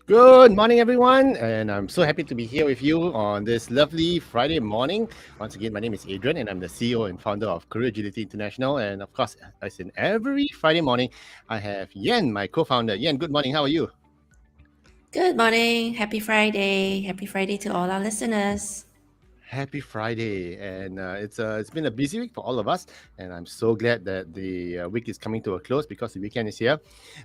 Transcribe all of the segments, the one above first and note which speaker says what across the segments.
Speaker 1: Good morning, everyone, and I'm so happy to be here with you on this lovely Friday morning. Once again, my name is Adrian, and I'm the CEO and founder of Career Agility International. And of course, as in every Friday morning, I have Yen, my co-founder. Yen, good morning. How are you?
Speaker 2: Good morning. Happy Friday. Happy Friday to all our listeners.
Speaker 1: Happy Friday, and it's been a busy week for all of us, and I'm so glad that the week is coming to a close because the weekend is here.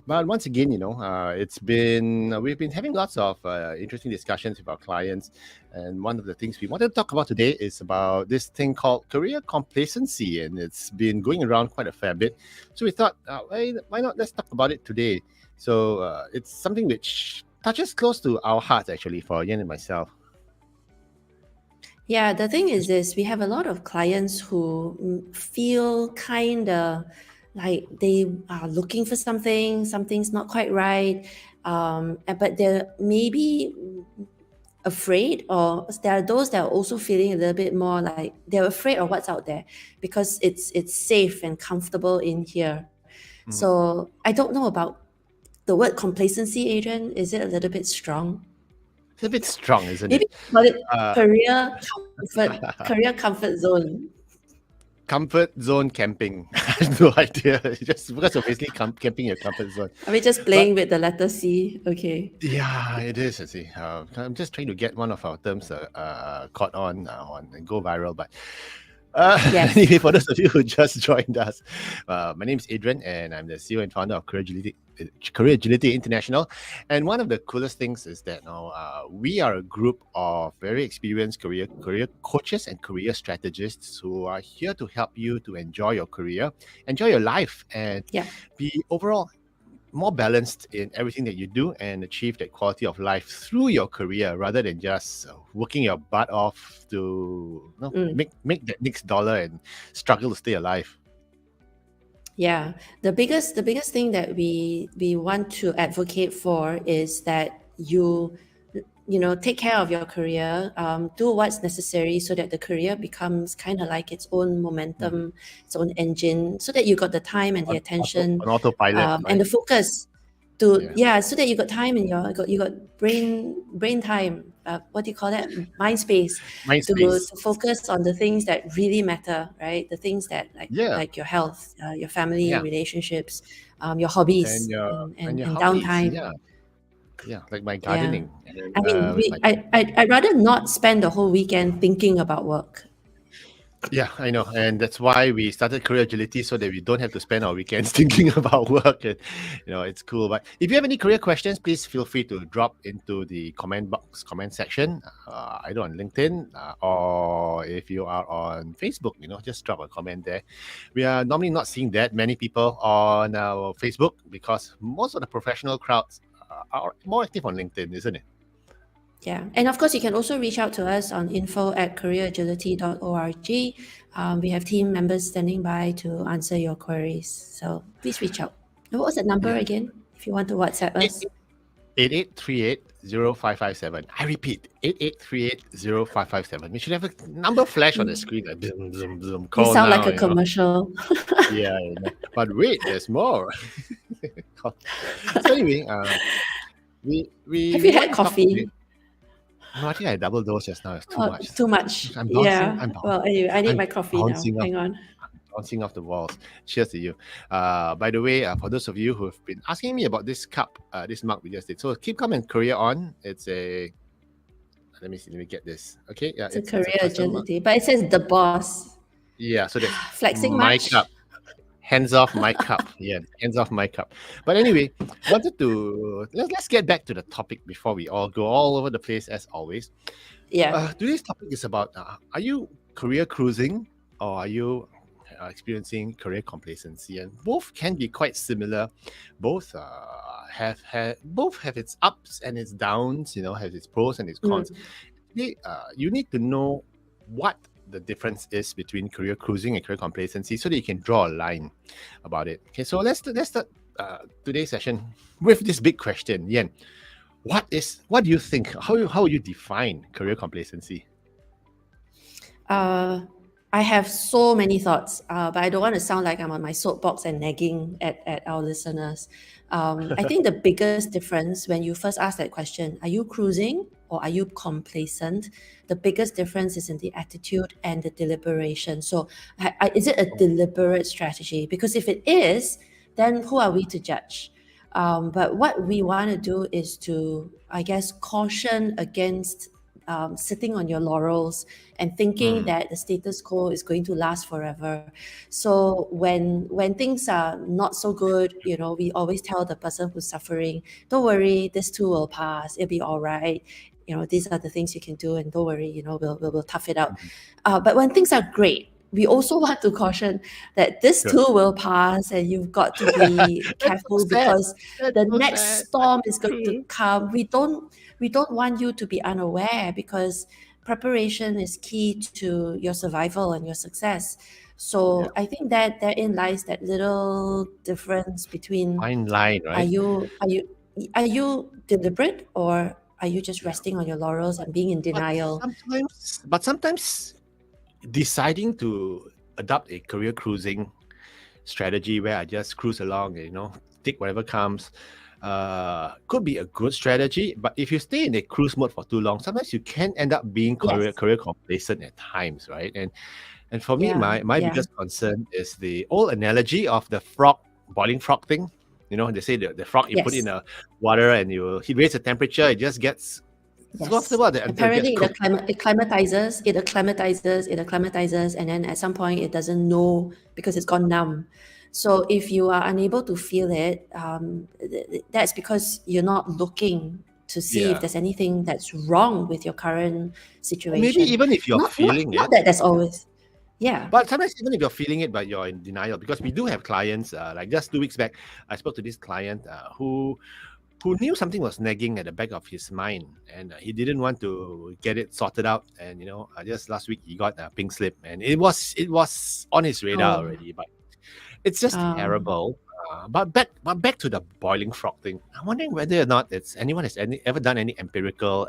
Speaker 1: But once again, it's been we've been having lots of interesting discussions with our clients, and one of the things we wanted to talk about today is about this thing called career complacency, and it's been going around quite a fair bit. So we thought, why not let's talk about it today? So it's something which touches close to our hearts actually for Yen and myself.
Speaker 2: Yeah, the thing is this, we have a lot of clients who feel kind of like they are looking for something's not quite right, but they're maybe afraid, or there are those that are also feeling a little bit more like they're afraid of what's out there because it's safe and comfortable in here.
Speaker 1: Mhm.
Speaker 2: So I don't know about the word complacency, Adrian. Is it a little bit strong?
Speaker 1: It's a bit strong, isn't
Speaker 2: Maybe
Speaker 1: it?
Speaker 2: call it
Speaker 1: Uh,
Speaker 2: career comfort zone.
Speaker 1: Comfort zone camping. I have no idea. Just because of basically camping your comfort zone.
Speaker 2: Are we just
Speaker 1: But
Speaker 2: playing with the letter C? Okay.
Speaker 1: yeah, it is. I see. I'm just trying to get one of our terms caught on and go viral. But
Speaker 2: Yes.
Speaker 1: anyway, for those of you who just joined us, my name is Adrian, and I'm the CEO and founder of Career Agility International. And one of the coolest things is that now we are a group of very experienced career coaches and career strategists who are here to help you to enjoy your career, enjoy your life, and
Speaker 2: Yeah.
Speaker 1: be overall more balanced in everything that you do and achieve that quality of life through your career rather than just working your butt off to
Speaker 2: Mm.
Speaker 1: make that next dollar and struggle to stay alive.
Speaker 2: Yeah. The biggest thing that we want to advocate for is that you take care of your career, do what's necessary so that the career becomes kind of like its own
Speaker 1: Mm.
Speaker 2: momentum, its own engine, so that you got the time and the attention,
Speaker 1: On autopilot,
Speaker 2: and
Speaker 1: right?
Speaker 2: the focus to,
Speaker 1: Yeah.
Speaker 2: yeah, so that you got time in you got brain time, what do you call that, mind space,
Speaker 1: Mind
Speaker 2: to
Speaker 1: space.
Speaker 2: focus on the things that really matter, right? The things that
Speaker 1: Yeah.
Speaker 2: like your health, your family
Speaker 1: Yeah.
Speaker 2: relationships, your
Speaker 1: And
Speaker 2: hobbies,
Speaker 1: your
Speaker 2: and
Speaker 1: hobbies.
Speaker 2: downtime.
Speaker 1: Yeah. Yeah. Like my
Speaker 2: Yeah.
Speaker 1: gardening and
Speaker 2: I mean,
Speaker 1: with my
Speaker 2: I'd rather not spend the whole weekend thinking about work.
Speaker 1: Yeah, I know. And that's why we started Career Agility so that we don't have to spend our weekends thinking about work. And, it's cool. But if you have any career questions, please feel free to drop into the comment section, either on LinkedIn or if you are on Facebook, just drop a comment there. We are normally not seeing that many people on our Facebook because most of the professional crowds are more active on LinkedIn, isn't it?
Speaker 2: Yeah. And of course, you can also reach out to us on info@careeragility.org. We have team members standing by to answer your queries. So please reach out. And what was that number
Speaker 1: Yeah.
Speaker 2: again if you want to WhatsApp us?
Speaker 1: 88380557. I repeat, 88380557. We should have a number flash on the
Speaker 2: Mm.
Speaker 1: screen. Like, zoom, zoom, zoom.
Speaker 2: You
Speaker 1: Call
Speaker 2: sound like
Speaker 1: now,
Speaker 2: a commercial.
Speaker 1: Yeah, but wait, there's more. So anyway, we
Speaker 2: Have you
Speaker 1: we want
Speaker 2: had
Speaker 1: to talk today.
Speaker 2: coffee?
Speaker 1: No, I think I double dose just now. It's too much.
Speaker 2: Too much.
Speaker 1: I'm bouncing.
Speaker 2: Yeah. Well, anyway, I need
Speaker 1: I'm
Speaker 2: my coffee now.
Speaker 1: bouncing off
Speaker 2: Hang on.
Speaker 1: bouncing off the walls. Cheers to you. By the way, for those of you who have been asking me about this cup, this mug we just did. So keep calm and career on. It's a let me see. Let me get this. Okay, yeah,
Speaker 2: It's a
Speaker 1: it's a
Speaker 2: career
Speaker 1: custom mug.
Speaker 2: agility, but it says the boss.
Speaker 1: Yeah, so that's
Speaker 2: Flexing
Speaker 1: my
Speaker 2: much?
Speaker 1: cup. Hands off my cup. Yeah, hands off my cup. But anyway, wanted to let's get back to the topic before we all go all over the place as always.
Speaker 2: Yeah.
Speaker 1: Today's topic is about are you career cruising or are you experiencing career complacency? And both can be quite similar. Both both have its ups and its downs. Have its pros and its cons.
Speaker 2: Mm.
Speaker 1: You need to know what the difference is between career cruising and career complacency so that you can draw a line about it. Okay, so let's start today's session with this big question, Yen. What do you think? How would you define career complacency?
Speaker 2: Uh, I have so many thoughts, but I don't want to sound like I'm on my soapbox and nagging at our listeners. I think the biggest difference when you first ask that question, are you cruising or are you complacent? The biggest difference is in the attitude and the deliberation. So, is it a deliberate strategy? Because if it is, then who are we to judge? But what we want to do is to, I guess, caution against sitting on your laurels and thinking
Speaker 1: Mm,
Speaker 2: that the status quo is going to last forever. So when things are not so good, we always tell the person who's suffering, don't worry, this too will pass. It'll be all right. These are the things you can do, and don't worry, we'll tough it out.
Speaker 1: mm.
Speaker 2: But when things are great, we also want to caution that this
Speaker 1: Sure.
Speaker 2: too will pass, and you've got to be
Speaker 1: That's so
Speaker 2: careful
Speaker 1: sad.
Speaker 2: because
Speaker 1: That's
Speaker 2: the
Speaker 1: so
Speaker 2: next
Speaker 1: sad, but
Speaker 2: storm
Speaker 1: it's
Speaker 2: is going to
Speaker 1: true.
Speaker 2: come. We don't want you to be unaware, because preparation is key to your survival and your success.
Speaker 1: Yeah.
Speaker 2: So I think that therein lies that little difference between,
Speaker 1: Fine line,
Speaker 2: are
Speaker 1: right?
Speaker 2: you are you are you deliberate, or are you just
Speaker 1: Yeah.
Speaker 2: resting on your laurels and being in
Speaker 1: But
Speaker 2: denial?
Speaker 1: sometimes deciding to adopt a career cruising strategy where I just cruise along, take whatever comes, could be a good strategy. But if you stay in a cruise mode for too long, sometimes you can end up being career
Speaker 2: Yes.
Speaker 1: career complacent at times, right? And for me,
Speaker 2: Yeah.
Speaker 1: my
Speaker 2: Yeah.
Speaker 1: biggest concern is the old analogy of the boiling frog thing. They say the frog, you put in
Speaker 2: Yes.
Speaker 1: a water and he raise the temperature, it just gets, so after a
Speaker 2: Yes.
Speaker 1: while until it gets
Speaker 2: Apparently,
Speaker 1: cooked.
Speaker 2: it acclimatizes, and then at some point it doesn't know because it's gone numb. So if you are unable to feel it, that's because you're not looking to see if
Speaker 1: Yeah.
Speaker 2: there's anything that's wrong with your current
Speaker 1: Or maybe
Speaker 2: situation.
Speaker 1: even if you're
Speaker 2: Not not
Speaker 1: feeling
Speaker 2: not
Speaker 1: it,
Speaker 2: that there's always, yeah.
Speaker 1: but sometimes even if you're feeling it, but you're in denial, because we do have clients, like just 2 weeks back, I spoke to this client who knew something was nagging at the back of his mind, and he didn't want to get it sorted out. And just last week he got a pink slip, and it was on his radar
Speaker 2: Oh,
Speaker 1: already, but it's just
Speaker 2: um,
Speaker 1: terrible. But back to the boiling frog thing. I'm wondering whether or not anyone has ever done any empirical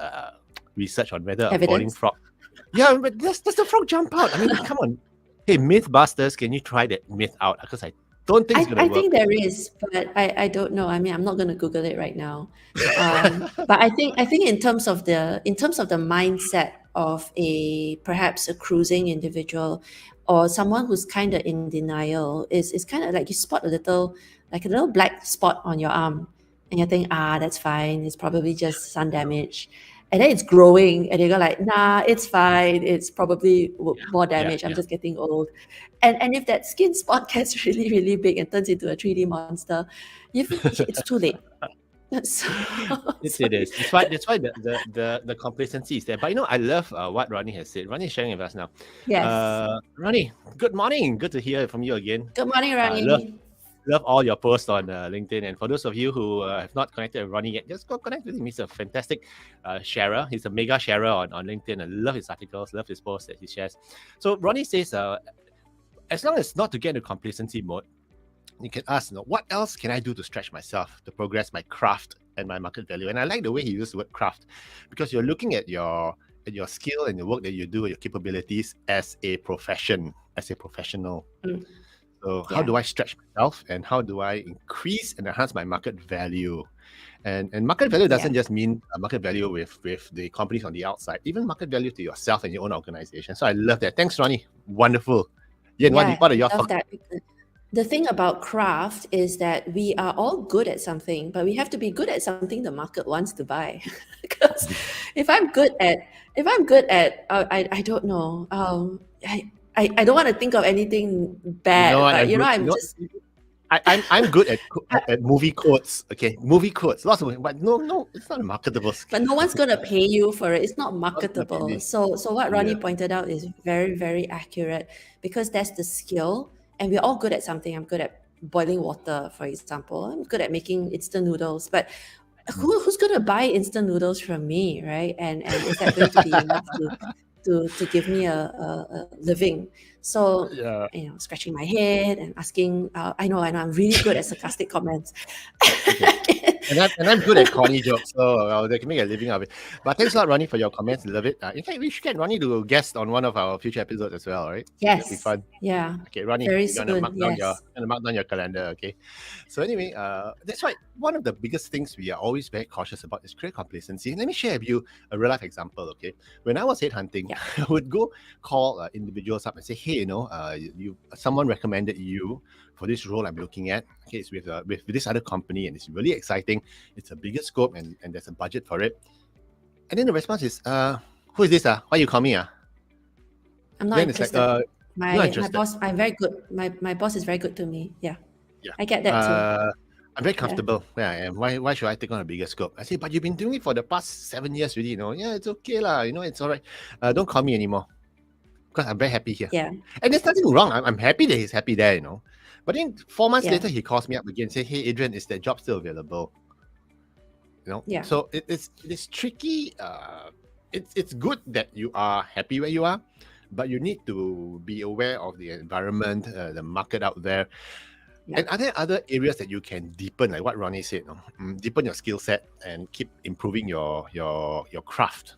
Speaker 1: research on whether a boiling
Speaker 2: evidence.
Speaker 1: frog. Yeah, but does the frog jump out? I mean, come on. Hey, Mythbusters, can you try that myth out? Because I don't think it's gonna
Speaker 2: I think
Speaker 1: work.
Speaker 2: there is, but I don't know. I mean, I'm not going to Google it right now. But I think in terms of the mindset of perhaps a cruising individual, or someone who's kind of in denial, is kind of like you spot a little black spot on your arm, and you think, that's fine. It's probably just sun damage. And then it's growing, and you go like, nah, it's fine. It's probably more
Speaker 1: Yeah,
Speaker 2: damage. I'm
Speaker 1: yeah.
Speaker 2: just getting old. And if that skin spot gets really, really big and turns into a 3D monster, it's too late. So, so
Speaker 1: It is. That's why the complacency is there. But I love what Ronnie has said. Ronnie is sharing with us now.
Speaker 2: yes.
Speaker 1: Ronnie, good morning. Good to hear from you again.
Speaker 2: Good morning,
Speaker 1: Love
Speaker 2: Rani.
Speaker 1: love all your posts on LinkedIn. And for those of you who have not connected with Ronnie yet, just go connect with him. He's a fantastic sharer. He's a mega sharer on LinkedIn. I love his articles, love his posts that he shares. So Ronnie says, as long as not to get into complacency mode, you can ask, what else can I do to stretch myself, to progress my craft and my market value? And I like the way he used the word craft, because you're looking at your skill and the work that you do, your capabilities as a profession, as a professional.
Speaker 2: Mm,
Speaker 1: So how
Speaker 2: yeah.
Speaker 1: do I stretch myself, and how do I increase and enhance my market value? And market value doesn't just mean market value with the companies on the outside, even market value to yourself and your own organization. So I love that. Thanks, Ronnie. Wonderful. Yen,
Speaker 2: Yeah,
Speaker 1: what are
Speaker 2: I
Speaker 1: your
Speaker 2: love
Speaker 1: thoughts?
Speaker 2: that. The thing about craft is that we are all good at something, but we have to be good at something the market wants to buy. Because if I'm good at, I don't know. I don't want to think of anything
Speaker 1: You know
Speaker 2: bad,
Speaker 1: what?
Speaker 2: but
Speaker 1: I'm good.
Speaker 2: I'm just,
Speaker 1: I'm good at movie quotes. Okay, movie quotes. Lots of, but no, it's not a marketable
Speaker 2: but
Speaker 1: skill.
Speaker 2: no one's gonna pay you for it. It's not
Speaker 1: Not gonna pay
Speaker 2: marketable.
Speaker 1: me.
Speaker 2: So what Ronnie
Speaker 1: Yeah.
Speaker 2: pointed out is very, very accurate, because that's the skill, and we're all good at something. I'm good at boiling water, for example. I'm good at making instant noodles, but who's gonna buy instant noodles from me, right? And is that going to be enough to give me a living? So,
Speaker 1: Yeah.
Speaker 2: scratching my head and asking. I know I'm really good at sarcastic comments.
Speaker 1: Okay. And I'm good at corny jokes, so they can make a living out of it. But thanks a lot, Ronnie, for your comments. Love it. In fact, we should get Ronnie to guest on one of our future episodes as well, right? It'll be
Speaker 2: Yes.
Speaker 1: fun.
Speaker 2: Yeah.
Speaker 1: Okay, Ronnie,
Speaker 2: Very
Speaker 1: you're gonna
Speaker 2: soon. Yes.
Speaker 1: mark down your calendar, okay? So anyway, that's why one of the biggest things we are always very cautious about is career complacency. Let me share with you a real life example, okay? When I was headhunting,
Speaker 2: Yeah.
Speaker 1: I would go call individuals up and say, hey, someone recommended you for this role I'm looking at. Okay, it's with this other company and it's really exciting. It's a bigger scope and there's a budget for it. And then the response is, who is this? Why you call me?
Speaker 2: I'm not
Speaker 1: Then it's
Speaker 2: interested.
Speaker 1: like,
Speaker 2: my
Speaker 1: not
Speaker 2: my
Speaker 1: interested.
Speaker 2: boss, I'm very good. My boss is very good to me. Yeah.
Speaker 1: Yeah.
Speaker 2: I get that too.
Speaker 1: I'm very comfortable where I am. Why should I take on a bigger scope? I say, but you've been doing it for the past 7 years already, Yeah, it's okay lah. It's all right. Don't call me anymore because I'm very happy here.
Speaker 2: Yeah.
Speaker 1: And there's nothing wrong. I'm happy that he's happy there, But then 4 months
Speaker 2: Yeah.
Speaker 1: later, he calls me up again and say, hey, Adrian, is that job still available?
Speaker 2: Yeah.
Speaker 1: So it's tricky. It's good that you are happy where you are, but you need to be aware of the environment, the market out there.
Speaker 2: Yeah.
Speaker 1: And are there other areas that you can deepen, like what Ronnie said, deepen your skill set and keep improving your craft?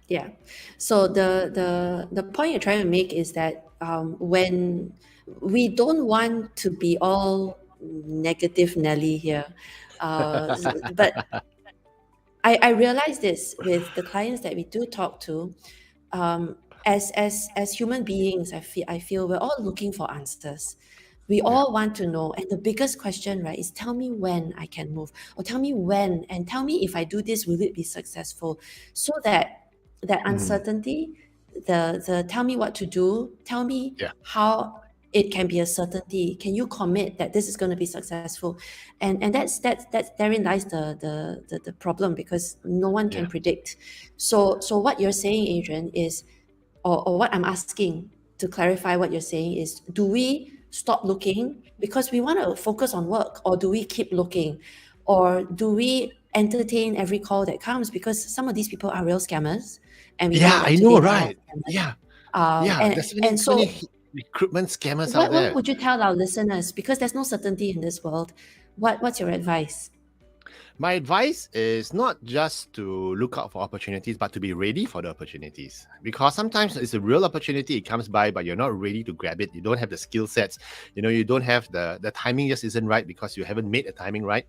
Speaker 2: Yeah. So the point you're trying to make is that when we don't want to be all negative Nelly here, but I realize this with the clients that we do talk to. As human beings, I feel we're all looking for answers. We all want to know, and the biggest question, right, is tell me when I can move, or tell me when, and tell me if I do this, will it be successful? So that uncertainty, the tell me what to do, tell me how it can be a certainty. Can you commit that this is going to be successful? And that's therein lies the problem, because no one can predict. So what you're saying, Adrian, is, or what I'm asking to clarify what you're saying is, do we stop looking because we want to focus on work, or do we keep looking, or do we entertain every call that comes, because some of these people are real scammers, and we know that
Speaker 1: I
Speaker 2: today
Speaker 1: know,
Speaker 2: there are
Speaker 1: right?
Speaker 2: scammers.
Speaker 1: There's
Speaker 2: And so
Speaker 1: many recruitment scammers out there.
Speaker 2: what would you tell our listeners, because there's no certainty in this world? What's your advice?
Speaker 1: My advice is not just to look out for opportunities, but to be ready for the opportunities. Because sometimes it's a real opportunity, it comes by, but you're not ready to grab it. You don't have the skill sets. You don't have the timing just isn't right because you haven't made the timing right.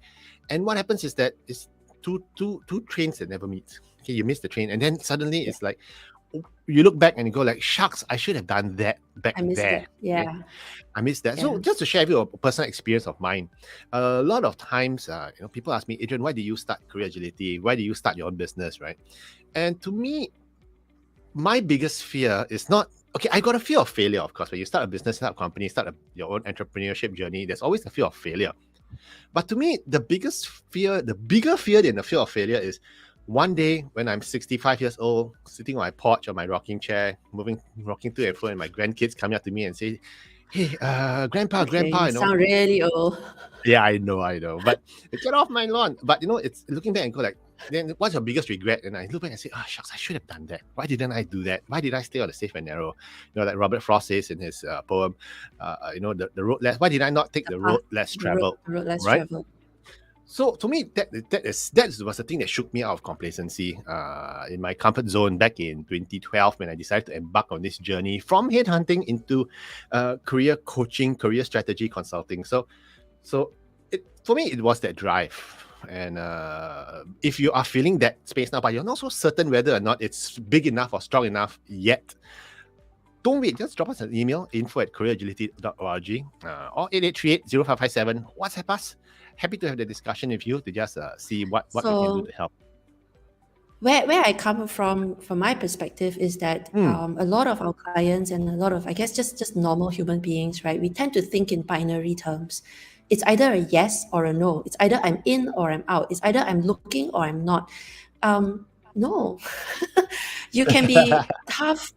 Speaker 1: And what happens is that it's two trains that never meet. Okay, you miss the train, and then suddenly it's like you look back and you go like, shucks, I should have done that back
Speaker 2: I missed
Speaker 1: there.
Speaker 2: it. Yeah.
Speaker 1: Okay? I missed that.
Speaker 2: Yeah.
Speaker 1: So just to share with you a personal experience of mine, a lot of times, people ask me, Adrian, why did you start Career Agility? Why did you start your own business, right? And to me, my biggest fear is not, okay, I got a fear of failure, of course. When you start a business, start a company, your own entrepreneurship journey, there's always a fear of failure. But to me, the bigger fear than the fear of failure is one day when I'm 65 years old, sitting on my porch or my rocking chair, rocking to and fro, and my grandkids come up to me and say, hey, grandpa,
Speaker 2: You sound really old.
Speaker 1: Yeah, I know. But get off my lawn. But it's looking back and go like, then what's your biggest regret? And I look back and say, shucks, I should have done that. Why didn't I do that? Why did I stay on the safe and narrow? Like Robert Frost says in his poem, the road less. Why did I not take the road less traveled?
Speaker 2: Road less
Speaker 1: right?
Speaker 2: traveled.
Speaker 1: So to me, that was the thing that shook me out of complacency in my comfort zone back in 2012 when I decided to embark on this journey from headhunting into career coaching, career strategy consulting. So for me, it was that drive. And if you are feeling that space now, but you're not so certain whether or not it's big enough or strong enough yet, don't wait. Just drop us an email, info@careeragility.org or 8838-0557. WhatsApp us. Happy to have the discussion with you to just see what we can do to help.
Speaker 2: Where I come from my perspective, is that a lot of our clients and a lot of, I guess, just normal human beings, right? We tend to think in binary terms. It's either a yes or a no. It's either I'm in or I'm out. It's either I'm looking or I'm not. No, you can be half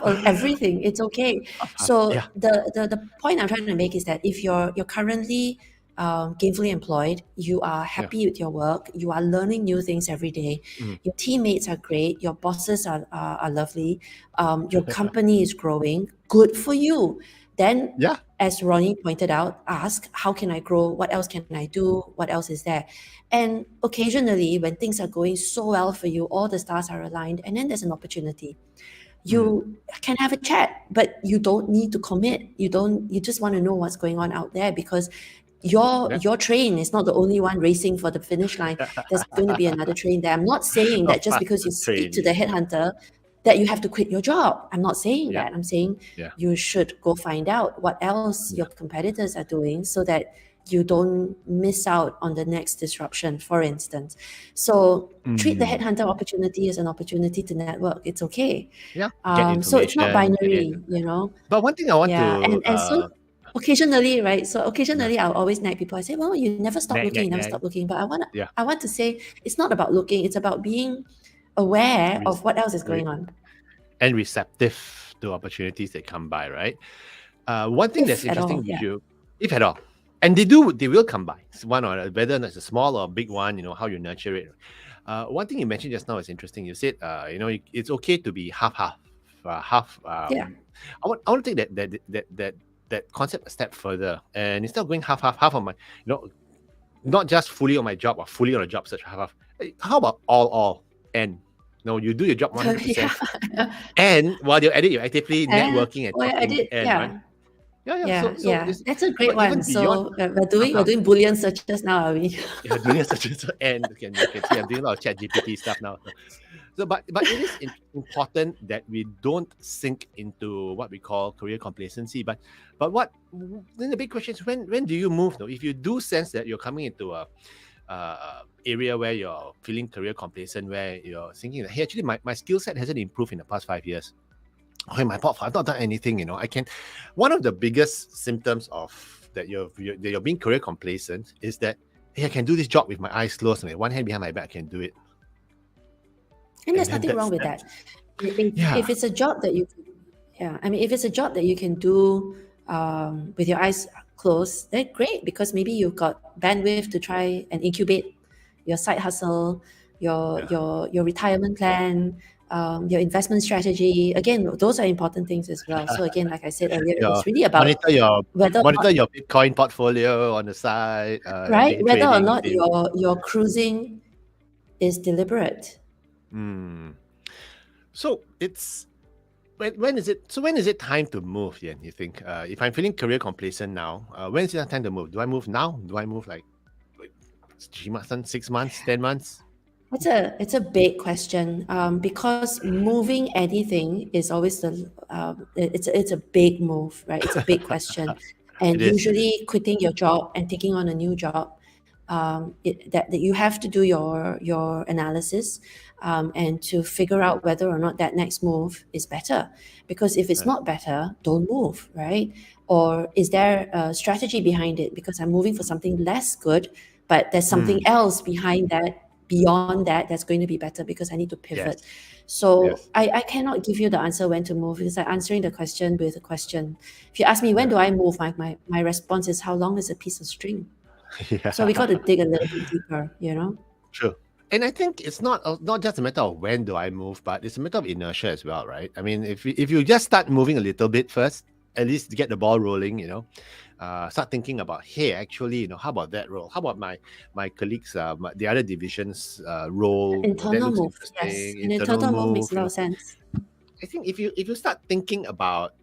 Speaker 2: of everything. It's okay. So the point I'm trying to make is that if you're currently gainfully employed, you are happy with your work, you are learning new things every day, your teammates are great, your bosses are lovely, your company is growing, good for you. Then as Ronnie pointed out, ask, how can I grow? What else can I do? What else is there? And occasionally, when things are going so well for you, all the stars are aligned, and then there's an opportunity. You can have a chat, but you don't need to commit. You just want to know what's going on out there, because your train is not the only one racing for the finish line. There's going to be another train there. I'm not saying that just because you speak to the headhunter that you have to quit your job. I'm not saying that. I'm saying you should go find out what else your competitors are doing, so that you don't miss out on the next disruption, for instance. So treat the headhunter opportunity as an opportunity to network. It's okay. So it's not binary, you know.
Speaker 1: But one thing I want to...
Speaker 2: And so occasionally, right? So occasionally I'll always nag people. I say, well, you never stop looking, you never stop looking. But I want to say it's not about looking, it's about being aware of what else is going on.
Speaker 1: And receptive to opportunities that come by, right? One thing that's interesting with you, if at all, and they will come by. It's one, or whether it's a small or a big one, you know, how you nurture it. One thing you mentioned just now is interesting. You said, it's okay to be half. I want to take that concept a step further, and instead of going half of my, not just fully on my job or fully on a job search, half. How about all and you do your job 100%, and while you're at it, you're actively networking and talking. Right? So
Speaker 2: that's a great one. So we're doing Boolean searches now, are we?
Speaker 1: Boolean searches, and you can see I'm doing a lot of ChatGPT stuff now. So, but it is important that we don't sink into what we call career complacency. But what then the big question is, when do you move? Now, if you do sense that you're coming into a area where you're feeling career complacent, where you're thinking that, hey, actually my skill set hasn't improved in the past 5 years. Okay, my portfolio, I've not done anything. I can. One of the biggest symptoms of that you're being career complacent is that, hey, I can do this job with my eyes closed, and with one hand behind my back, I can do it.
Speaker 2: And there's nothing wrong with that. If it's a job that you, if it's a job that you can do with your eyes closed, that's great, because maybe you've got bandwidth to try and incubate your side hustle, your retirement plan, your investment strategy. Again, those are important things as well. So again, like I said earlier, it's really about
Speaker 1: monitor your Bitcoin portfolio on the side,
Speaker 2: right? Whether or not your cruising is deliberate.
Speaker 1: So it's when is it time to move, Yen, you think? If I'm feeling career complacent now, when is it time to move? Do I move now? Do I move like 3 months, 6 months, 10 months?
Speaker 2: It's a big question, because moving anything is always it's a big move, right? It's a big question, and usually quitting your job and taking on a new job, that you have to do your analysis, and to figure out whether or not that next move is better. Because if it's not better, don't move, right? Or is there a strategy behind it? Because I'm moving for something less good, but there's something else behind that. Beyond that's going to be better, because I need to pivot. So I cannot give you the answer when to move, because I'm answering the question with a question. If you ask me when do I move, my response is, how long is a piece of string? So we got to dig a little bit deeper,
Speaker 1: Sure. And I think it's not just a matter of when do I move, but it's a matter of inertia as well, right? I mean, if you just start moving a little bit first, at least to get the ball rolling, start thinking about, hey, actually, how about that role? How about my colleagues, the other divisions role?
Speaker 2: Internal move, yes. An internal move makes a lot of sense.
Speaker 1: I think if you start thinking about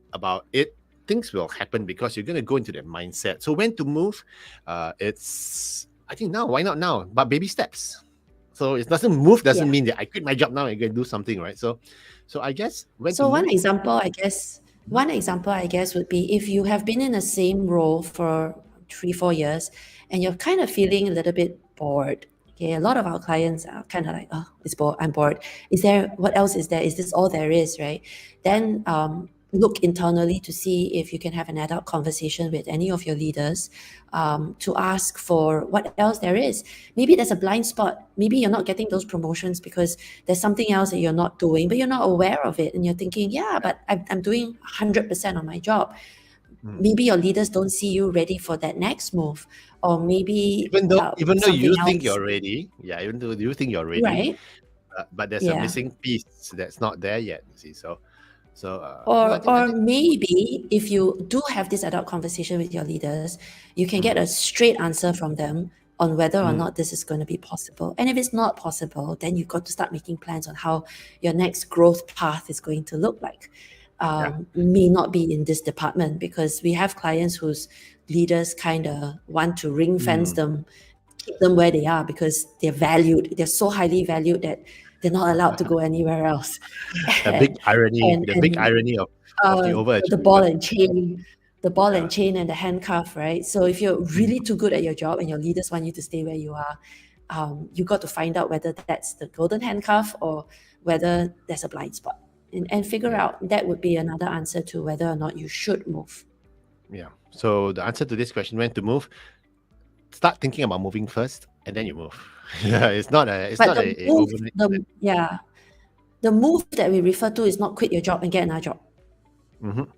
Speaker 1: it, things will happen, because you're going to go into that mindset. So when to move, I think now, why not now? But baby steps. So it doesn't mean that I quit my job now and go do something, right? So I guess
Speaker 2: one example, I guess, would be if you have been in the same role for 3-4 years and you're kind of feeling a little bit bored. Okay, a lot of our clients are kind of like, oh, I'm bored. What else is there? Is this all there is, right? Then look internally to see if you can have an adult conversation with any of your leaders, to ask for what else there is. Maybe there's a blind spot. Maybe you're not getting those promotions because there's something else that you're not doing, but you're not aware of it. And you're thinking, but I'm doing 100% on my job. Maybe your leaders don't see you ready for that next move. Or maybe
Speaker 1: even though you think you're ready, even though you think you're ready,
Speaker 2: right?
Speaker 1: but there's a missing piece that's not there yet. You see, so So I
Speaker 2: Or
Speaker 1: think
Speaker 2: maybe if you do have this adult conversation with your leaders, you can get a straight answer from them on whether or not this is going to be possible. And if it's not possible, then you've got to start making plans on how your next growth path is going to look like. May not be in this department, because we have clients whose leaders kind of want to ring fence them, keep them where they are, because they're valued. They're so highly valued that they're not allowed to go anywhere else.
Speaker 1: the big irony, the big
Speaker 2: And
Speaker 1: irony of the
Speaker 2: the ball
Speaker 1: overachiever.
Speaker 2: and chain, the ball
Speaker 1: Yeah.
Speaker 2: and chain and the handcuff, right? So if you're really too good at your job and your leaders want you to stay where you are, you got to find out whether that's the golden handcuff or whether there's a blind spot, and figure out. That would be another answer to whether or not you should move.
Speaker 1: Yeah. So the answer to this question, when to move, start thinking about moving first, and then you move. Yeah, it's not a
Speaker 2: But
Speaker 1: a overnight.
Speaker 2: the move that we refer to is not quit your job and get another job.
Speaker 1: Mhm.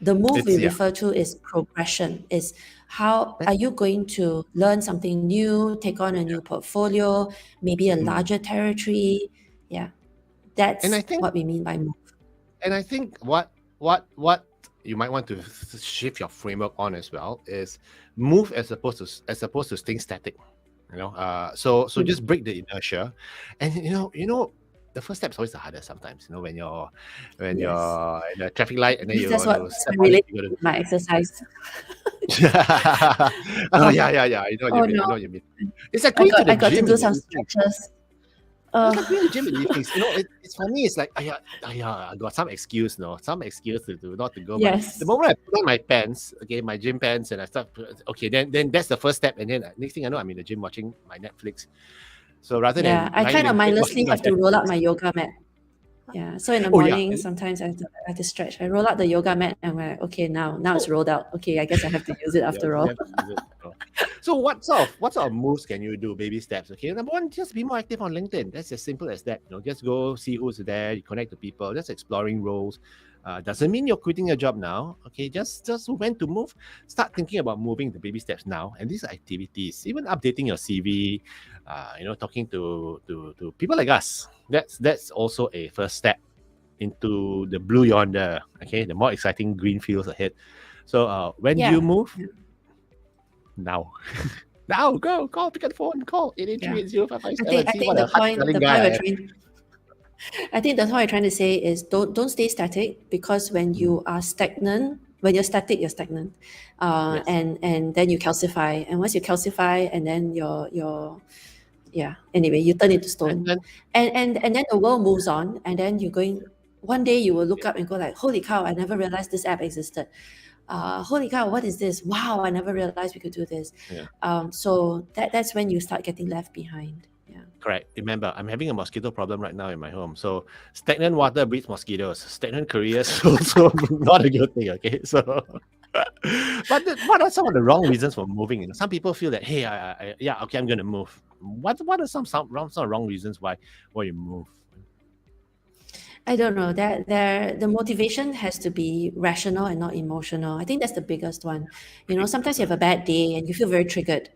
Speaker 2: The move
Speaker 1: It's
Speaker 2: we refer to is progression. Is how are you going to learn something new, take on a new portfolio, maybe a larger territory? Yeah, that's
Speaker 1: And I think
Speaker 2: what we mean by move.
Speaker 1: And I think what you might want to shift your framework on as well is move as opposed to staying static. So just break the inertia, and the first step is always the hardest sometimes. When you're
Speaker 2: Yes.
Speaker 1: in a traffic light and then you
Speaker 2: That's
Speaker 1: want
Speaker 2: what
Speaker 1: to
Speaker 2: that's
Speaker 1: step on it,
Speaker 2: related
Speaker 1: you
Speaker 2: to my exercise.
Speaker 1: oh yeah. I know what you
Speaker 2: Oh
Speaker 1: mean. I know
Speaker 2: no,
Speaker 1: what you mean. It's like going to the
Speaker 2: I got to
Speaker 1: gym
Speaker 2: do
Speaker 1: in the
Speaker 2: some
Speaker 1: evening.
Speaker 2: stretches.
Speaker 1: It's like going to the gym in the evenings. It's for me. It's like, I got some excuse, some excuse not to go. But
Speaker 2: Yes.
Speaker 1: the moment I put on my pants, okay, my gym pants, and I start, okay, then that's the first step. And then next thing I know, I'm in the gym watching my Netflix. So rather
Speaker 2: Yeah,
Speaker 1: than
Speaker 2: I
Speaker 1: lying
Speaker 2: kind of
Speaker 1: in bed
Speaker 2: mindlessly
Speaker 1: watching my
Speaker 2: have to roll up
Speaker 1: Netflix.
Speaker 2: my yoga mat. Yeah, so in the
Speaker 1: Oh yeah,
Speaker 2: morning, sometimes I have to stretch. I roll out the yoga mat and we're like, okay, now it's rolled out. Okay, I guess I have to use it
Speaker 1: yeah,
Speaker 2: after
Speaker 1: you
Speaker 2: all.
Speaker 1: have to use it. So what sort of moves can you do? Baby steps. Okay, number one, just be more active on LinkedIn. That's as simple as that. Just go see who's there. You connect to people. Just exploring roles. Doesn't mean you're quitting your job now. Okay, just when to move. Start thinking about moving the baby steps now. And these are activities, even updating your CV. Talking to people like us. That's also a first step into the blue yonder. Okay, the more exciting green fields ahead. So when
Speaker 2: Yeah.
Speaker 1: you move, now. Now, go, call, pick up the phone, call 883-80557.
Speaker 2: I
Speaker 1: See
Speaker 2: think
Speaker 1: what a hard-selling guy I am.
Speaker 2: I think that's what I'm trying to say is don't stay static, because when you are stagnant, when you're static, you're stagnant,
Speaker 1: Yes.
Speaker 2: and then you calcify, and once you calcify, and then anyway, you turn into stone, and then the world moves on, and then you're going. One day you will look up and go like, holy cow, I never realized this app existed. Holy cow, what is this? Wow, I never realized we could do this.
Speaker 1: Yeah.
Speaker 2: So that's when you start getting left behind. Yeah.
Speaker 1: Correct. Remember, I'm having a mosquito problem right now in my home. So stagnant water breeds mosquitoes. Stagnant careers also not a good thing. Okay, so. But what are some of the wrong reasons for moving? Some people feel that, hey, okay, I'm going to move. What are some wrong reasons why you move?
Speaker 2: I don't know, that the motivation has to be rational and not emotional. I think that's the biggest one. Sometimes you have a bad day and you feel very triggered.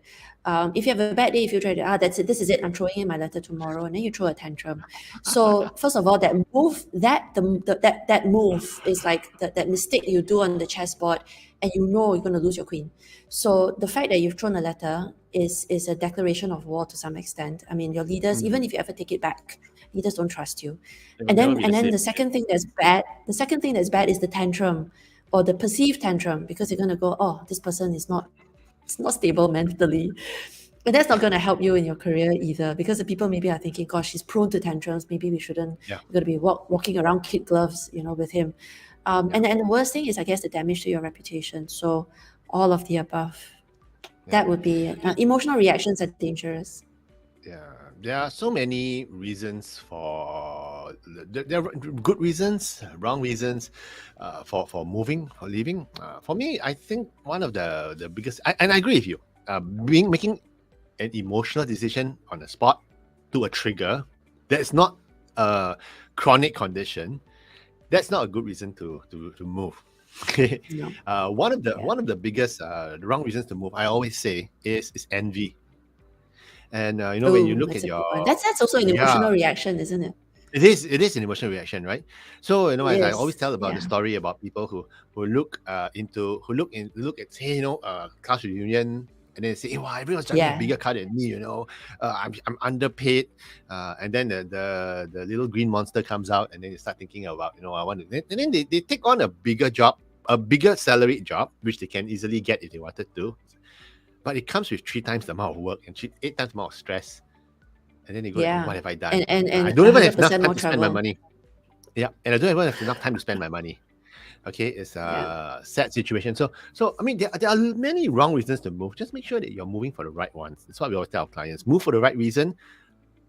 Speaker 2: If you have a bad day, if you try to, that's it, this is it, I'm throwing in my letter tomorrow, and then you throw a tantrum. So first of all, that move, that move is like that mistake you do on the chessboard, and you're going to lose your queen. So the fact that you've thrown a letter is a declaration of war to some extent. I mean, your leaders, even if you ever take it back, leaders don't trust you. And then the second thing that's bad is the tantrum, or the perceived tantrum, because they're going to go, oh, this person is not stable mentally. And that's not going to help you in your career either, because the people maybe are thinking, gosh, he's prone to tantrums. Maybe we shouldn't. We're going to be walking around kid gloves, with him. And the worst thing is, I guess, the damage to your reputation. So all of the above. That would be emotional reactions are dangerous.
Speaker 1: Yeah, there are so many reasons for. There are good reasons, wrong reasons, for moving, for leaving. For me, I think one of the biggest, and I agree with you. Making an emotional decision on the spot to a trigger that's not a chronic condition. That's not a good reason to move.
Speaker 2: No.
Speaker 1: One of the biggest wrong reasons to move, I always say, is envy. And when you look at your,
Speaker 2: that's also an emotional reaction, isn't it?
Speaker 1: It is an emotional reaction, right? So as I always
Speaker 2: Yes.
Speaker 1: tell about the
Speaker 2: Yeah.
Speaker 1: story about people who look at, say, class reunion, and then say, hey, wow, everyone's driving a
Speaker 2: Yeah.
Speaker 1: bigger car than me, I'm underpaid, and then the little green monster comes out, and then you start thinking about, I want to, and then they take on a bigger job, a bigger salaried job, which they can easily get if they wanted to, but it comes with 3 times the amount of work and 8 times the amount of stress. And then they go like, oh, what
Speaker 2: Yeah.
Speaker 1: have I done? I
Speaker 2: And
Speaker 1: don't even have enough
Speaker 2: 100%
Speaker 1: time
Speaker 2: more
Speaker 1: to spend my
Speaker 2: travel.
Speaker 1: money. Yeah, and I don't even have enough time to spend my money. Okay, it's
Speaker 2: Yeah.
Speaker 1: a sad situation. So I mean, there are many wrong reasons to move. Just make sure that you're moving for the right ones. That's what we always tell our clients. Move for the right reason,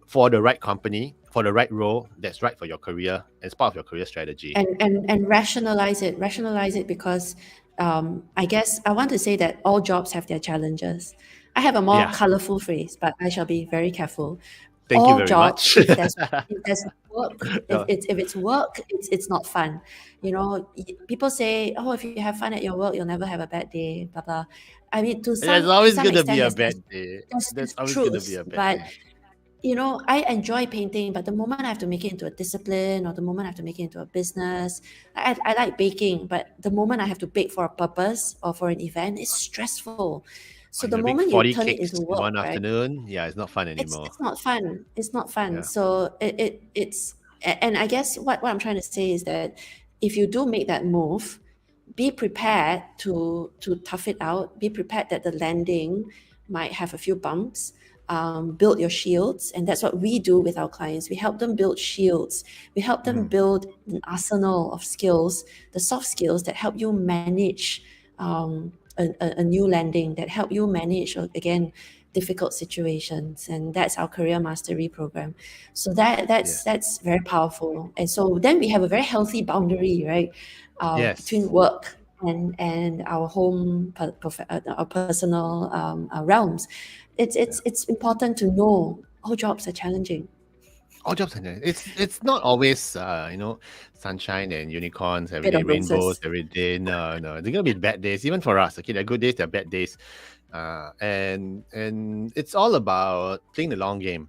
Speaker 1: for the right company, for the right role that's right for your career, as part of your career strategy.
Speaker 2: And rationalize it, because I guess I want to say that all jobs have their challenges. I have a more
Speaker 1: Yeah.
Speaker 2: colorful phrase, but I shall be very careful.
Speaker 1: Thank you
Speaker 2: All
Speaker 1: very
Speaker 2: jobs,
Speaker 1: much.
Speaker 2: if there's work, if
Speaker 1: Yeah.
Speaker 2: it's work, it's not fun. People say, oh, if you have fun at your work, you'll never have a bad day, blah blah. I mean, to
Speaker 1: There's
Speaker 2: some to
Speaker 1: always
Speaker 2: some
Speaker 1: gonna be
Speaker 2: extent,
Speaker 1: a
Speaker 2: there's
Speaker 1: bad day.
Speaker 2: there's,
Speaker 1: There's
Speaker 2: there's
Speaker 1: always gonna be
Speaker 2: truth,
Speaker 1: a bad
Speaker 2: but
Speaker 1: day.
Speaker 2: I enjoy painting, but the moment I have to make it into a discipline, or the moment I have to make it into a business, I like baking, but the moment I have to bake for a purpose or for an event, it's stressful. So
Speaker 1: When
Speaker 2: the
Speaker 1: you bake
Speaker 2: moment you
Speaker 1: 40
Speaker 2: turn it
Speaker 1: cakes
Speaker 2: into
Speaker 1: in
Speaker 2: work,
Speaker 1: one
Speaker 2: right?
Speaker 1: afternoon, yeah, it's not fun
Speaker 2: It's
Speaker 1: anymore.
Speaker 2: it's not fun. It's not fun.
Speaker 1: Yeah.
Speaker 2: So and I guess what I'm trying to say is that if you do make that move, be prepared to tough it out. Be prepared that the landing might have a few bumps. Build your shields, and that's what we do with our clients. We help them build shields. We help them
Speaker 1: Mm.
Speaker 2: build an arsenal of skills, the soft skills that help you manage a new landing, that help you manage, again, difficult situations. And that's our career mastery program. So
Speaker 1: Yes.
Speaker 2: that's very powerful. And so then we have a very healthy boundary, right, between
Speaker 1: Yes.
Speaker 2: work and our home, our personal realms.
Speaker 1: Yeah.
Speaker 2: It's important to know all jobs are challenging.
Speaker 1: All jobs are there. It's not always sunshine and unicorns every
Speaker 2: Bed
Speaker 1: day,
Speaker 2: of
Speaker 1: rainbows
Speaker 2: roses.
Speaker 1: every day. No, no. There are gonna be bad days, even for us. Okay, there are good days, there are bad days. And it's all about playing the long game.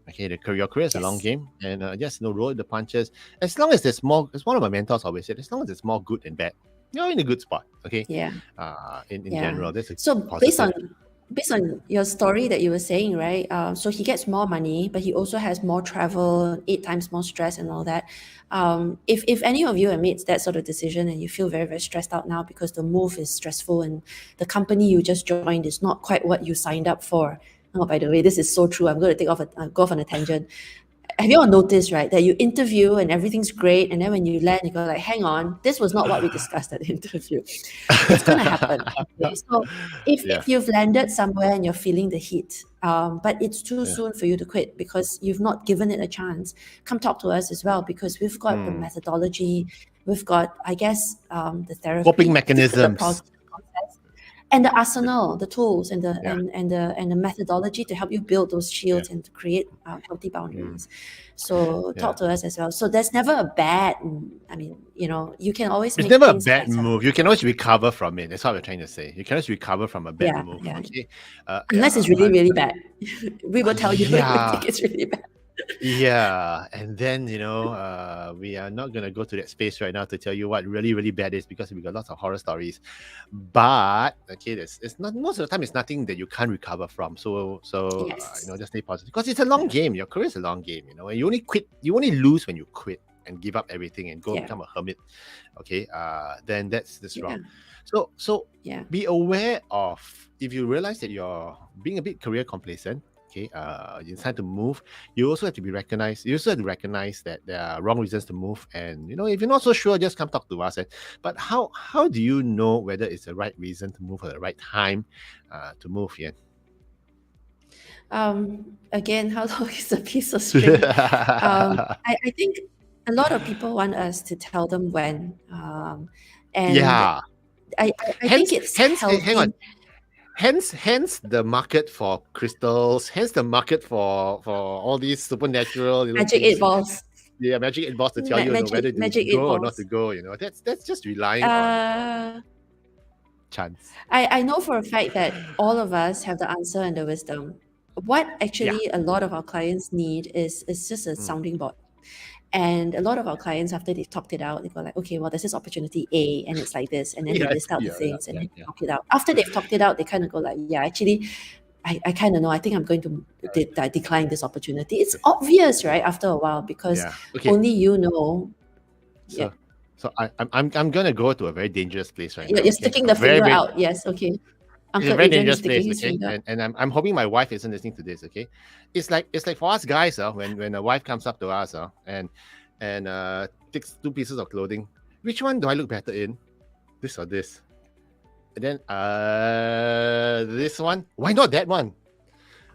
Speaker 1: Okay, your career is a long
Speaker 2: Yes.
Speaker 1: game, and just roll the punches. As long as there's more, as one of my mentors always said, as long as there's more good than bad, you're in a good spot. Okay,
Speaker 2: Yeah.
Speaker 1: in
Speaker 2: Yeah.
Speaker 1: general, that's a
Speaker 2: So
Speaker 1: positive.
Speaker 2: based on your story that you were saying, right? So he gets more money, but he also has more travel, 8 times more stress, and all that. If any of you have made that sort of decision and you feel very very stressed out now because the move is stressful and the company you just joined is not quite what you signed up for. Oh, by the way, this is so true. I'm going to go off on a tangent. Have you all noticed, right, that you interview and everything's great, and then when you land, you go like, "Hang on, this was not what we discussed at the interview." It's gonna happen. Okay, so
Speaker 1: Yeah,
Speaker 2: if you've landed somewhere and you're feeling the heat, but it's too
Speaker 1: yeah.
Speaker 2: soon for you to quit because you've not given it a chance, come talk to us as well, because we've got the
Speaker 1: Hmm.
Speaker 2: methodology, we've got, I guess, the
Speaker 1: Coping
Speaker 2: therapy, the
Speaker 1: mechanisms.
Speaker 2: process, and the arsenal, the tools, and the
Speaker 1: Yeah,
Speaker 2: methodology to help you build those
Speaker 1: yeah.
Speaker 2: shields and to create healthy
Speaker 1: Mm,
Speaker 2: boundaries. So
Speaker 1: yeah.
Speaker 2: talk to us as well. So there's never a bad. I mean, you can always
Speaker 1: It's
Speaker 2: make
Speaker 1: never a
Speaker 2: things
Speaker 1: bad
Speaker 2: better.
Speaker 1: move. You can always recover from it. That's what we're trying to say. You can always recover from a bad
Speaker 2: Yeah,
Speaker 1: move.
Speaker 2: yeah.
Speaker 1: Okay.
Speaker 2: Unless it's really, really bad. We will tell you if we
Speaker 1: Yeah.
Speaker 2: think it's really bad.
Speaker 1: Yeah. And then, we are not going to go to that space right now to tell you what really, really bad is, because we got lots of horror stories. But, okay, it's not, most of the time, it's nothing that you can't recover from.
Speaker 2: Yes.
Speaker 1: Just stay positive, because it's a long
Speaker 2: Yeah.
Speaker 1: game. Your career is a long game, and you only lose when you quit and give up everything and go
Speaker 2: Yeah.
Speaker 1: become a hermit. Okay. Then that's
Speaker 2: Yeah.
Speaker 1: wrong. So
Speaker 2: Yeah.
Speaker 1: be aware of, if you realize that you're being a bit career complacent. Okay, you decide to move. You also have to be recognized. You also have to recognize that there are wrong reasons to move, and if you're not so sure, just come talk to us. But how do you know whether it's the right reason to move or the right time to move? Yeah.
Speaker 2: Again, how long is a piece of string? I think a lot of people want us to tell them when, and
Speaker 1: Yeah.
Speaker 2: I think
Speaker 1: Hence,
Speaker 2: it's
Speaker 1: hence, hang on.
Speaker 2: healthy.
Speaker 1: Hence the market for crystals. Hence the market for all these supernatural little
Speaker 2: Magic eight
Speaker 1: things.
Speaker 2: balls.
Speaker 1: Yeah, magic eight balls to tell you, whether to
Speaker 2: Magic eight
Speaker 1: go or not to
Speaker 2: balls.
Speaker 1: go. That's just relying on
Speaker 2: Uh,
Speaker 1: chance.
Speaker 2: I know for a fact that all of us have the answer and the wisdom. What
Speaker 1: Yeah.
Speaker 2: actually a lot of our clients need is just a
Speaker 1: Mm.
Speaker 2: sounding board. And a lot of our clients, after they've talked it out, they go like, okay, well, there's this opportunity A, and it's like this, and then they list out the things, and then they talk it out. After they've talked it out, they kind of go like, yeah, actually, I kind of know. I think I'm going to decline this opportunity. It's obvious, right? After a while, because only you know.
Speaker 1: So I'm gonna go to a very dangerous place right now.
Speaker 2: You're sticking the finger out. Yes, okay.
Speaker 1: It's a very dangerous place, okay? And I'm hoping my wife isn't listening to this, okay? It's like for us guys, when a wife comes up to us, and takes 2 pieces of clothing, which one do I look better in? This or this? And then this one? Why not that one?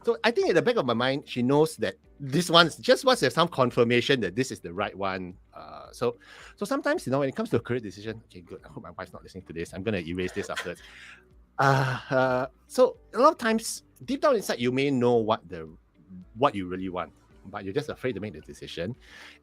Speaker 1: So I think at the back of my mind, she knows that this one's just wants to have some confirmation that this is the right one. So sometimes, when it comes to a career decision, okay, good. I hope my wife's not listening to this. I'm gonna erase this afterwards. So a lot of times, deep down inside, you may know what you really want, but you're just afraid to make the decision,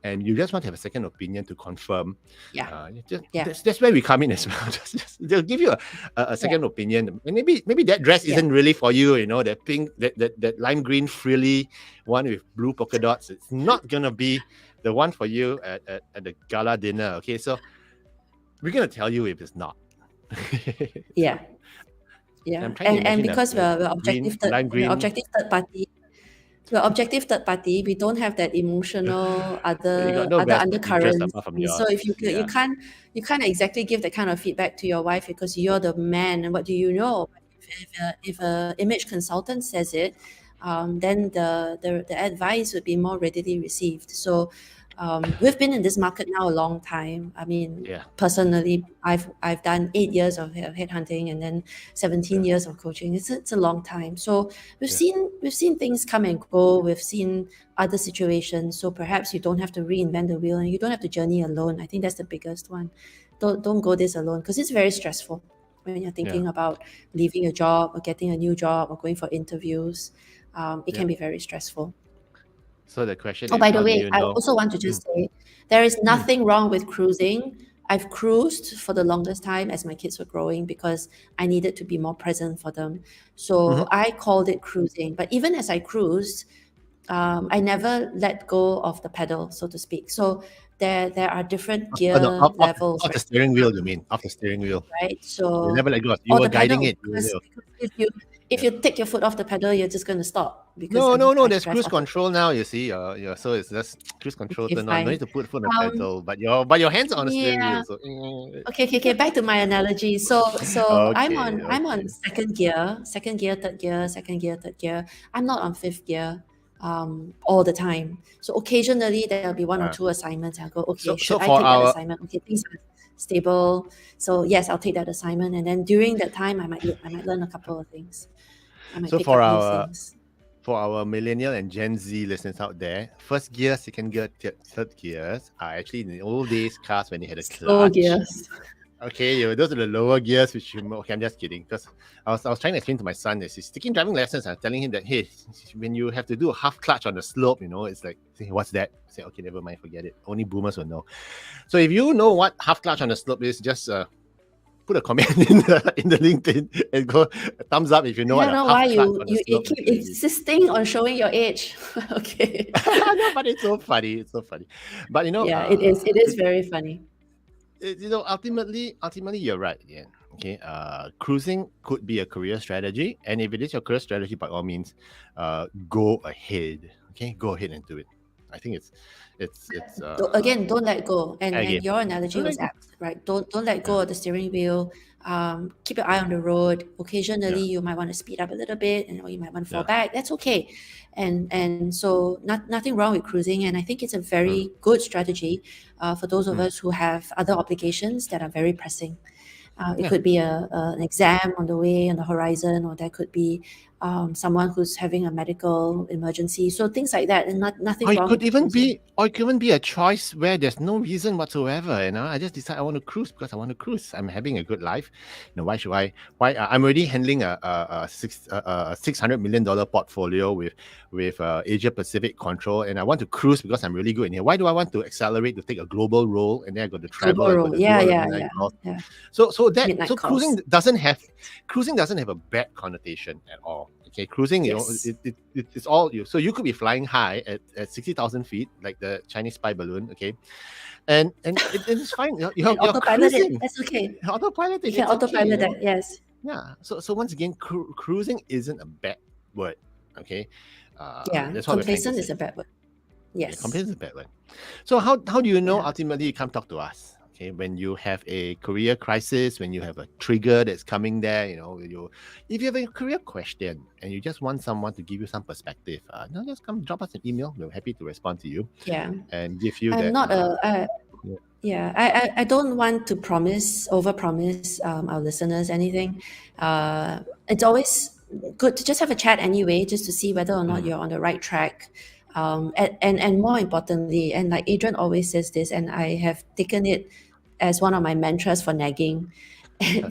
Speaker 1: and you just want to have a second opinion to confirm. That's where we come in as well. They'll give you a second opinion, and maybe that dress isn't really for you. That pink, that lime green frilly one with blue polka dots. It's not gonna be the one for you at the gala dinner. Okay, so we're gonna tell you if it's not.
Speaker 2: And because we're objective third party. We're objective third party. We don't have that emotional other undercurrents. So if you can't exactly give that kind of feedback to your wife because you're the man, and what do you know? If a image consultant says it, then the advice would be more readily received. So we've been in this market now a long time. I mean, personally, I've done 8 years of headhunting and then 17 years of coaching. It's a long time. So we've seen things come and go. We've seen other situations. So perhaps you don't have to reinvent the wheel, and you don't have to journey alone. I think that's the biggest one. Don't go this alone, because it's very stressful when you're thinking about leaving a job or getting a new job or going for interviews. It can be very stressful.
Speaker 1: So the question
Speaker 2: by the way, I also want to just say there is nothing wrong with cruising. I've cruised for the longest time as my kids were growing because I needed to be more present for them. So I called it cruising. But even as I cruised, I never let go of the pedal, so to speak. So there are different gear levels.
Speaker 1: Off the steering wheel, you mean? Off the steering wheel.
Speaker 2: Right. So
Speaker 1: you never let go. You were guiding it.
Speaker 2: If you take your foot off the pedal, you're just going to stop.
Speaker 1: No. There's cruise control now. You see, so it's just cruise control. No need to put foot on the pedal, but your hands are on the steering wheel. So,
Speaker 2: Okay. Back to my analogy. So I'm on second gear, third gear. I'm not on fifth gear all the time. So occasionally there'll be 1 or 2 assignments. I'll go, okay, should I take that assignment? Okay, things are stable. So yes, I'll take that assignment, and then during that time, I might learn a couple of things.
Speaker 1: So for our millennial and Gen Z listeners out there, first gear, second gear, third gears are actually in the old days cars when they had a clutch.
Speaker 2: Slow gears.
Speaker 1: Okay, those are the lower gears. I'm just kidding, because I was trying to explain to my son that he's taking driving lessons. I'm telling him that, hey, when you have to do a half clutch on the slope, it's like, what's that? I say, okay, never mind, forget it. Only boomers will know. So if you know what half clutch on the slope is, just put a comment in the LinkedIn and go thumbs up if you know what.
Speaker 2: I don't know why you keep insisting on showing your age. Okay.
Speaker 1: No, but it's so funny. But
Speaker 2: it is very funny.
Speaker 1: Ultimately, you're right. Yeah. Okay. Cruising could be a career strategy, and if it is your career strategy, by all means, go ahead. Okay, go ahead and do it. I think it's
Speaker 2: again, don't let go. And your analogy was apt, right? Don't let go of the steering wheel. Keep your eye on the road. Occasionally, you might want to speed up a little bit, and you might want to fall back. That's okay. And so nothing wrong with cruising. And I think it's a very good strategy for those of us who have other obligations that are very pressing. It could be an exam on the horizon, or there could be someone who's having a medical emergency. So things like that, and nothing wrong.
Speaker 1: Or it could even be a choice where there's no reason whatsoever. I just decide I want to cruise because I want to cruise. I'm having a good life. Why should I? I'm already handling a $600 million portfolio with Asia Pacific control, and I want to cruise because I'm really good in here. Why do I want to accelerate to take a global role, and then I got to travel? So cruising doesn't have a bad connotation at all. Okay, cruising,
Speaker 2: Yes.
Speaker 1: it's all you. So you could be flying high at 60,000 feet, like the Chinese spy balloon. Okay, and it's fine.
Speaker 2: You can
Speaker 1: You're
Speaker 2: autopilot it.
Speaker 1: cruising,
Speaker 2: That's okay. You
Speaker 1: autopiloting.
Speaker 2: can
Speaker 1: It's okay.
Speaker 2: autopilot that. Yes.
Speaker 1: Yeah. So once again, cruising isn't a bad word. Okay,
Speaker 2: Yeah.
Speaker 1: that's what we're trying to
Speaker 2: Complacent is
Speaker 1: say.
Speaker 2: a bad word.
Speaker 1: Yeah,
Speaker 2: Yes.
Speaker 1: complacent is a bad word. So how do you know
Speaker 2: Yeah.
Speaker 1: ultimately you come talk to us? Okay, when you have a career crisis, when you have a trigger that's coming there, if you have a career question and you just want someone to give you some perspective, just come drop us an email. We're happy to respond to you
Speaker 2: Yeah.
Speaker 1: and give you
Speaker 2: I'm
Speaker 1: that.
Speaker 2: not a.
Speaker 1: Yeah.
Speaker 2: Yeah, I don't want to overpromise our listeners anything. It's always good to just have a chat anyway, just to see whether or not
Speaker 1: Mm.
Speaker 2: you're on the right track. And more importantly, and like Adrian always says this, and I have taken it as one of my mantras for nagging,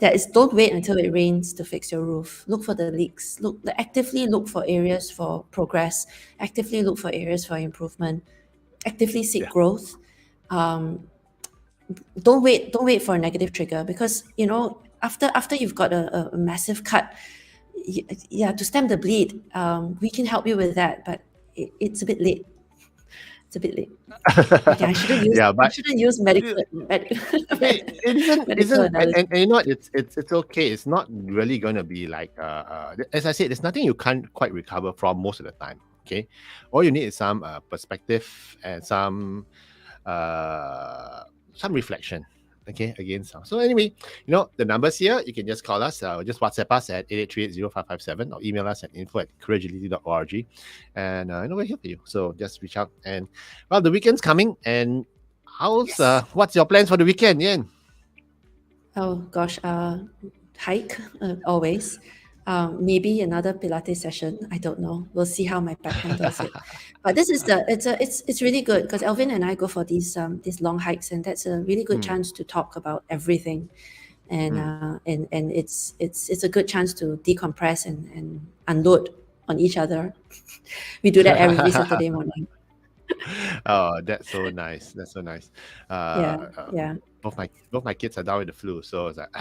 Speaker 2: that is, don't wait until it rains to fix your roof. Look for the leaks. Actively look for areas for progress. Actively look for areas for improvement. Actively seek
Speaker 1: Yeah.
Speaker 2: growth. Don't wait for a negative trigger, because after you've got a massive cut, yeah, to stem the bleed, we can help you with that, but it's a bit late. It's a bit late. Okay, I shouldn't use
Speaker 1: Yeah,
Speaker 2: I
Speaker 1: but
Speaker 2: shouldn't use medical
Speaker 1: it isn't,
Speaker 2: analogy.
Speaker 1: and you know what, it's okay. It's not really going to be like as I said, there's nothing you can't quite recover from most of the time. Okay, all you need is some perspective and some reflection. Okay, again. So anyway, the numbers here, you can just call us, just WhatsApp us at 88380557, or email us at info@careeragility.org, and we're here for you. So just reach out. And well, the weekend's coming, and
Speaker 2: Yes.
Speaker 1: what's your plans for the weekend, Yen?
Speaker 2: Oh gosh, hike, always. Maybe another Pilates session. I don't know. We'll see how my back handles it. But this is it's really good, because Elvin and I go for these long hikes, and that's a really good
Speaker 1: Mm,
Speaker 2: chance to talk about everything, and
Speaker 1: mm.
Speaker 2: it's a good chance to decompress and unload on each other. We do that every Saturday morning.
Speaker 1: Oh, that's so nice. That's so nice.
Speaker 2: Yeah,
Speaker 1: Uh, uh,
Speaker 2: yeah.
Speaker 1: both my kids are down with the flu, so it's like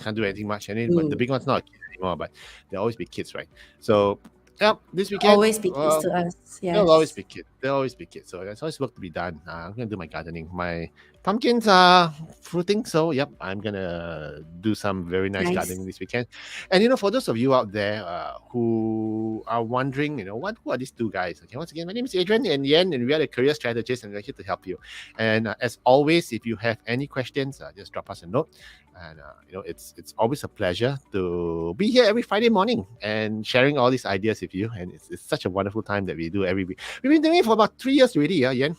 Speaker 1: can't do anything much. And then, but the
Speaker 2: Mm.
Speaker 1: big one's not a kid anymore, but they'll always be kids, right? So, yeah, this weekend,
Speaker 2: Always be kids to us.
Speaker 1: there'll always
Speaker 2: Yes.
Speaker 1: be kids. There'll always be kids. So there's always work to be done. I'm gonna do my gardening. My pumpkins are fruiting, so yep, I'm gonna do some very nice
Speaker 2: Nice.
Speaker 1: gardening this weekend. And for those of you out there who are wondering, who are these two guys? Okay, once again, my name is Adrian and Yen, and we are the career strategists, and we're here to help you. And as always, if you have any questions, just drop us a note. And it's always a pleasure to be here every Friday morning and sharing all these ideas with you. And it's such a wonderful time that we do every week. We've been doing it for about 3 years already, yeah, Yen.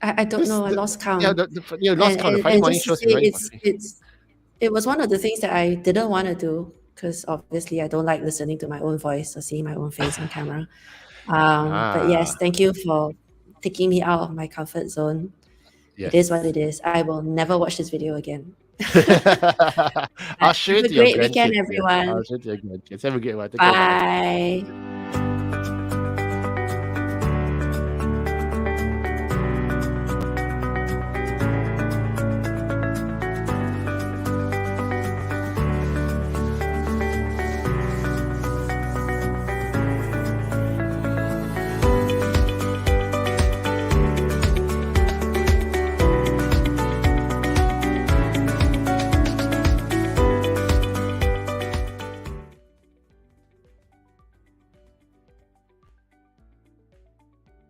Speaker 2: I don't know. I lost
Speaker 1: Yeah,
Speaker 2: count.
Speaker 1: lost count. The Friday
Speaker 2: And
Speaker 1: morning
Speaker 2: just to
Speaker 1: shows
Speaker 2: say,
Speaker 1: been running for three.
Speaker 2: it was one of the things that I didn't want to do, because obviously I don't like listening to my own voice or seeing my own face on camera. But yes,
Speaker 1: Ah,
Speaker 2: thank you for taking me out of my comfort zone. It is what
Speaker 1: yes.
Speaker 2: it is. I will never watch this video again.
Speaker 1: I'll
Speaker 2: But
Speaker 1: show
Speaker 2: have
Speaker 1: it
Speaker 2: a
Speaker 1: to your
Speaker 2: great weekend,
Speaker 1: grandkids. Yeah, I'll
Speaker 2: everyone.
Speaker 1: show it to your grandkids. Have a great one. Take care. Bye.
Speaker 2: Bye.